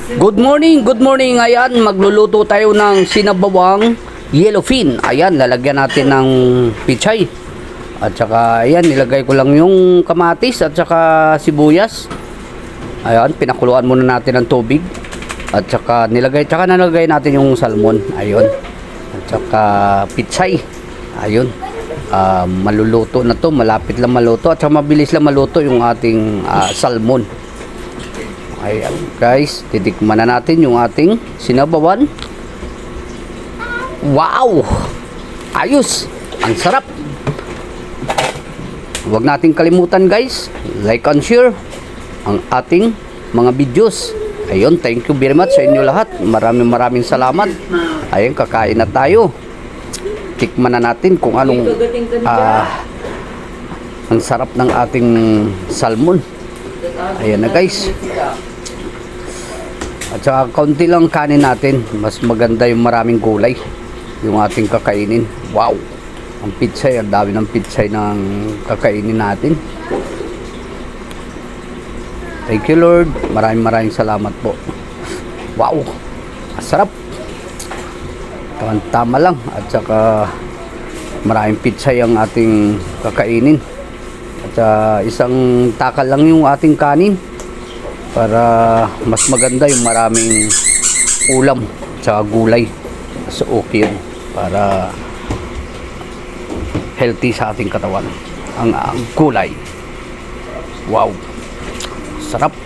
Good morning. Ayan, magluluto tayo ng sinabawang yellowfin. Ayan, lalagyan natin ng pichay. At saka, ayan, nilagay ko lang yung kamatis at saka sibuyas. Ayan, pinakuluan muna natin ng tubig. At saka, nalagay natin yung salmon. Ayun. At saka, pichay. Ayun. Maluluto na to, malapit lang maluto. At saka, mabilis lang maluto yung ating salmon. Ayan guys, titikman na natin yung ating sinabawan. Wow! Ayos! Ang sarap! Huwag nating kalimutan guys, like and share ang ating mga videos. Ayun, thank you very much sa inyo lahat. Maraming salamat. Ayun, kakain na tayo. Tikman na natin kung anong ang sarap ng ating salmon. Ayan na guys. At saka kaunti lang kanin natin. Mas maganda yung maraming gulay yung ating kakainin. Wow! Ang pitsay, ang dami ng pitsay ng kakainin natin. Thank you Lord. Maraming salamat po. Wow! Masarap. Tama lang. At saka maraming pitsay ang ating kakainin. At isang takal lang yung ating kanin para mas maganda yung maraming ulam at gulay. So okay yun para healthy sa ating katawan ang gulay. Wow, sarap.